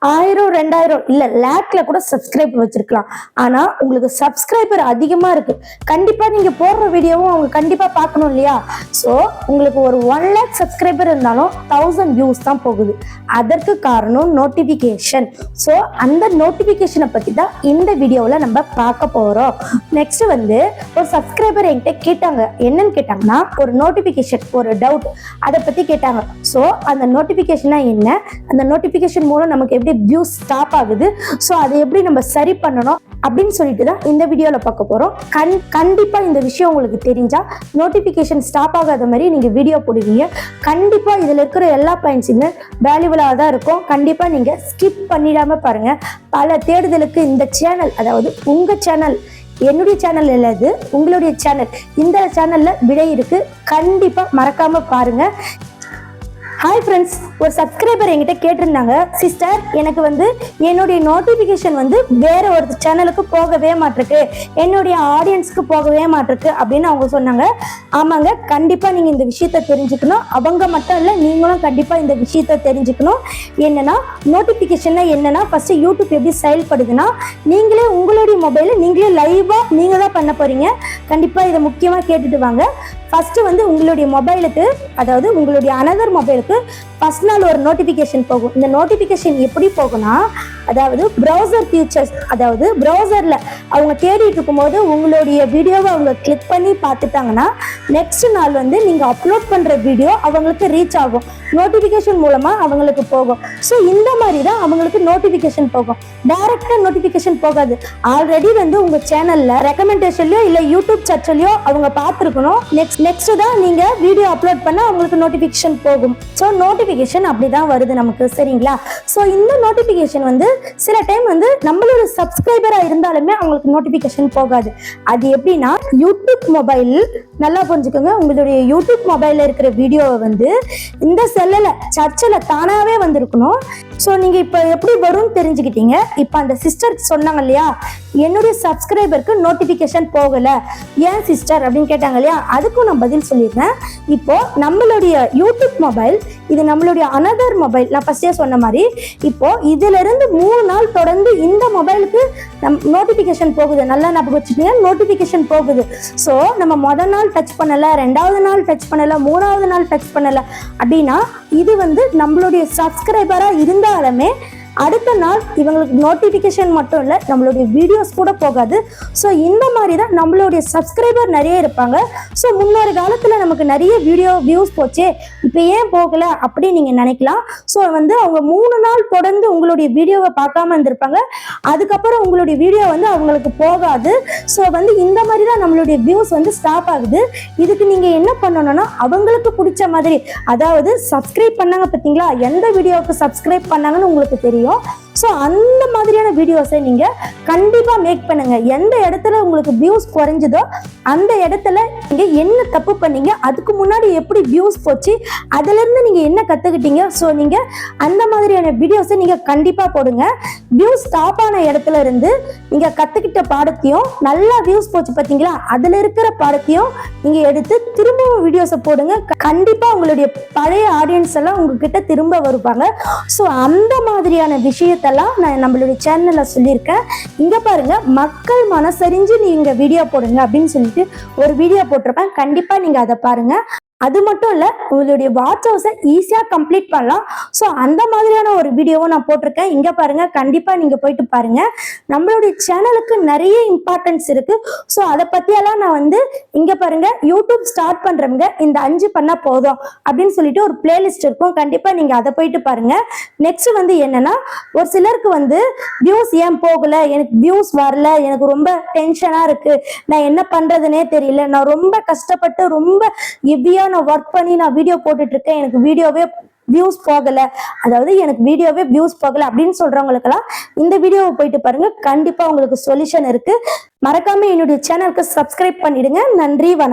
1000 2000 இல்ல லேக்ல கூட சப்ஸ்கிரைபர் வச்சிருக்கலாம். ஆனா உங்களுக்கு சப்ஸ்கிரைபர் அதிகமா இருக்கு, கண்டிப்பா நீங்க போடுற வீடியோவும் அவங்க கண்டிப்பா பார்க்கணும் இல்லையா? சோ உங்களுக்கு ஒரு 1 lakh சப்ஸ்கிரைபர் இருந்தாலும் 1000 வியூஸ் தான் போகுது. அதற்கு காரணம் நோட்டிபிகேஷன். சோ அந்த நோட்டிபிகேஷனை பத்தி தான் இந்த வீடியோவில் நம்ம பார்க்க போறோம். நெக்ஸ்ட் வந்து ஒரு சப்ஸ்கிரைபர் என்கிட்ட கேட்டாங்க. என்னன்னு கேட்டாங்கன்னா, ஒரு நோட்டிபிகேஷன், ஒரு டவுட் அதை பத்தி கேட்டாங்க. சோ அந்த நோட்டிபிகேஷனா என்ன, அந்த நோட்டிபிகேஷன் மூலம் நமக்கு எப்படி வியூஸ் ஸ்டாப் ஆகுது, சோ அதை எப்படி நம்ம சரி பண்ணணும் அப்படின்னு சொல்லிட்டு தான் இந்த வீடியோல பார்க்க போறோம். கண்டிப்பா இந்த விஷயம் உங்களுக்கு தெரிஞ்சா நோட்டிபிகேஷன் ஸ்டாப் ஆகாத மாதிரி நீங்க வீடியோ போடுவீங்க. கண்டிப்பா இதுல இருக்கிற எல்லா பாயிண்ட்ஸுமே வேல்யூபிளா தான் இருக்கும். கண்டிப்பா நீங்க ஸ்கிப் பண்ணிடாம பாருங்க. பல தேடுதலுக்கு இந்த சேனல், அதாவது உங்க சேனல், என்னுடைய சேனல் இல்லது, உங்களுடைய சேனல், இந்த சேனல்ல விடை இருக்கு. கண்டிப்பா மறக்காம பாருங்க. ஹாய் ஃப்ரெண்ட்ஸ், ஒரு சப்ஸ்கிரைபர் என்கிட்ட கேட்டிருந்தாங்க, சிஸ்டர் எனக்கு வந்து என்னுடைய நோட்டிஃபிகேஷன் வந்து வேற ஒரு சேனலுக்கு போகவே மாட்டிருக்கு, என்னுடைய ஆடியன்ஸ்க்கு போகவே மாட்டிருக்கு அப்படின்னு அவங்க சொன்னாங்க. ஆமாங்க, கண்டிப்பாக நீங்கள் இந்த விஷயத்த தெரிஞ்சுக்கணும். அவங்க மட்டும் இல்லை, நீங்களும் கண்டிப்பாக இந்த விஷயத்த தெரிஞ்சுக்கணும். என்னன்னா நோட்டிஃபிகேஷன்னா என்னன்னா, ஃபர்ஸ்ட் யூடியூப் எப்படி செயல்படுதுன்னா, நீங்களே உங்களுடைய மொபைலில் நீங்களே லைவாக நீங்கள் தான் பண்ண போறீங்க. கண்டிப்பாக இதை முக்கியமாக கேட்டுட்டு வாங்க. ஃபர்ஸ்ட் வந்து உங்களுடைய மொபைலுக்கு, அதாவது உங்களுடைய அனதர் மொபைலுக்கு ஃபர்ஸ்ட் நாள் ஒரு நோட்டிஃபிகேஷன் போகும். இந்த நோட்டிஃபிகேஷன் எப்படி போகும்னா, அதாவது ப்ரௌசர் ஃபீச்சர்ஸ், அதாவது ப்ரௌசரில் அவங்க தேடிட்டு இருக்கும்போது உங்களுடைய வீடியோவை அவங்க கிளிக் பண்ணி பார்த்துட்டாங்கன்னா நெக்ஸ்ட் நாள் வந்து நீங்கள் அப்லோட் பண்ணுற வீடியோ அவங்களுக்கு ரீச் ஆகும். நோட்டிஃபிகேஷன் மூலமாக அவங்களுக்கு போகும். ஸோ இந்த மாதிரி தான் அவங்களுக்கு நோட்டிஃபிகேஷன் போகும். டைரக்டாக நோட்டிஃபிகேஷன் போகாது. ஆல்ரெடி வந்து உங்கள் சேனலில் ரெக்கமெண்டேஷன்லையோ இல்லை யூடியூப் சர்ச்லையோ அவங்க பார்த்துருக்கணும். நெக்ஸ்ட் தான் நீங்கள் வீடியோ அப்லோட் பண்ணால் அவங்களுக்கு நோட்டிஃபிகேஷன் போகும். ஸோ நோட்டிஃபிகேஷன் அப்படிதான் வருது நமக்கு, சரிங்களா? ஸோ இந்த நோட்டிஃபிகேஷன் வந்து சில டைம் வந்து நம்மளோட சப்ஸ்கிரைபரா இருந்தாலுமே அவங்களுக்கு நோட்டிஃபிகேஷன் போகாது. அது எப்படின்னா, யூடியூப் மொபைல், நல்லா புரிஞ்சுக்கோங்க, உங்களுடைய யூடியூப் மொபைல்ல இருக்கிற வீடியோவை வந்து இந்த செல்லில் சர்ச்சில் தானாகவே வந்திருக்கணும். ஸோ நீங்கள் இப்போ எப்படி வரும்னு தெரிஞ்சுக்கிட்டீங்க. இப்போ அந்த சிஸ்டர் சொன்னாங்க இல்லையா, என்னுடைய சப்ஸ்கிரைபருக்கு நோட்டிஃபிகேஷன் போகலை, ஏன் சிஸ்டர் அப்படின்னு கேட்டாங்க இல்லையா, அதுக்கும் நான் பதில் சொல்லிடுறேன். இப்போ நம்மளுடைய யூடியூப் மொபைல், இது நம்மளுடைய அனதர் மொபைல். நான் ஃபர்ஸ்டே சொன்ன மாதிரி இப்போ இதுல இருந்து 3 நாள் தொடர்ந்து இந்த மொபைலுக்கு நோட்டிஃபிகேஷன் போகுது. நல்லா ஞாபகம் வச்சுக்கோங்க, நோட்டிஃபிகேஷன் போகுது. ஸோ நம்ம முதல் நாள் டச் பண்ணல, 2வது நாள் டச் பண்ணல, 3வது நாள் டச் பண்ணல அப்படின்னா இது வந்து நம்மளுடைய சப்ஸ்கிரைபரா இருந்தாலுமே அடுத்த நாள் இவங்களுக்கு நோட்டிஃபிகேஷன் மட்டும் இல்லை, நம்மளுடைய வீடியோஸ் கூட போகாது. ஸோ இந்த மாதிரி தான் நம்மளுடைய சப்ஸ்கிரைபர் நிறைய இருப்பாங்க. ஸோ முன்னொரு காலத்தில் நமக்கு நிறைய வீடியோ வியூஸ் போச்சே, இப்போ ஏன் போகலை அப்படின்னு நீங்கள் நினைக்கலாம். ஸோ வந்து அவங்க 3 நாள் தொடர்ந்து உங்களுடைய வீடியோவை பார்க்காம இருந்திருப்பாங்க. அதுக்கப்புறம் உங்களுடைய வீடியோ வந்து அவங்களுக்கு போகாது. ஸோ வந்து இந்த மாதிரி தான் நம்மளுடைய வியூஸ் வந்து ஸ்டாப் ஆகுது. இதுக்கு நீங்கள் என்ன பண்ணணும்னா, அவங்களுக்கு பிடிச்ச மாதிரி, அதாவது சப்ஸ்கிரைப் பண்ணாங்க பார்த்தீங்களா, எந்த வீடியோவுக்கு சப்ஸ்கிரைப் பண்ணாங்கன்னு உங்களுக்கு தெரியும். ஸோ அந்த மாதிரியான வீடியோஸை நீங்கள் கண்டிப்பாக மேக் பண்ணுங்க. எந்த இடத்துல உங்களுக்கு வியூஸ் குறைஞ்சதோ அந்த இடத்துல நீங்கள் என்ன தப்பு பண்ணீங்க, அதுக்கு முன்னாடி எப்படி வியூஸ் போச்சு, அதுலேருந்து நீங்கள் என்ன கற்றுக்கிட்டீங்க, ஸோ நீங்கள் அந்த மாதிரியான வீடியோஸை நீங்கள் கண்டிப்பாக போடுங்க. வியூஸ் ஸ்டாப் ஆன இடத்துல இருந்து நீங்கள் கற்றுக்கிட்ட பாடத்தையும், நல்லா வியூஸ் போச்சு பார்த்தீங்களா, அதில் இருக்கிற பாடத்தையும் நீங்கள் எடுத்து திரும்பவும் வீடியோஸை போடுங்க. கண்டிப்பாக உங்களுடைய பழைய ஆடியன்ஸ் எல்லாம் உங்ககிட்ட திரும்ப வருவாங்க. ஸோ அந்த மாதிரியான விஷயத்தெல்லாம் நான் நம்மளுடைய சேனல்ல சொல்லியிருக்கேன். இங்க பாருங்க, மக்கள் மனசறிஞ்சு நீங்க வீடியோ போடுங்க அப்படின்னு சொல்லிட்டு ஒரு வீடியோ போட்டிருப்பேன். கண்டிப்பா நீங்க அதை பாருங்க. அது மட்டும் இல்லை, உங்களுடைய வாட்ச் ஹவுஸை ஈஸியாக கம்ப்ளீட் பண்ணலாம். ஸோ அந்த மாதிரியான ஒரு வீடியோவும் நான் போட்டிருக்கேன். இங்கே பாருங்கள், கண்டிப்பாக நீங்கள் போயிட்டு பாருங்கள். நம்மளுடைய சேனலுக்கு நிறைய இம்பார்ட்டன்ஸ் இருக்குது. ஸோ அதை பற்றியெல்லாம் நான் வந்து இங்கே பாருங்கள், யூடியூப் ஸ்டார்ட் பண்ணுறவங்க இந்த 5 பண்ணால் போதும் அப்படின்னு சொல்லிட்டு ஒரு பிளேலிஸ்ட் இருக்கும். கண்டிப்பாக நீங்கள் அதை போயிட்டு பாருங்கள். நெக்ஸ்ட் வந்து என்னென்னா, ஒரு சிலருக்கு வந்து வியூஸ் ஏன் போகலை, எனக்கு வியூஸ் வரல, எனக்கு ரொம்ப டென்ஷனாக இருக்குது, நான் என்ன பண்ணுறதுனே தெரியல, நான் ரொம்ப கஷ்டப்பட்டு ரொம்ப ஹெவியாக நான் ஒர்க் பண்ணி நான் வீடியோ போட்டுட்டு இருக்கேன், எனக்கு வீடியோவே வியூஸ் போகல, அதாவது எனக்கு வீடியோவே வியூஸ் போகல அப்படின்னு சொல்றவங்களுக்கெல்லாம் இந்த வீடியோவை போயிட்டு பாருங்க. கண்டிப்பா உங்களுக்கு சொல்யூஷன் இருக்கு. மறக்காம என்னுடைய சேனலுக்கு சப்ஸ்கிரைப் பண்ணிடுங்க. நன்றி, வணக்கம்.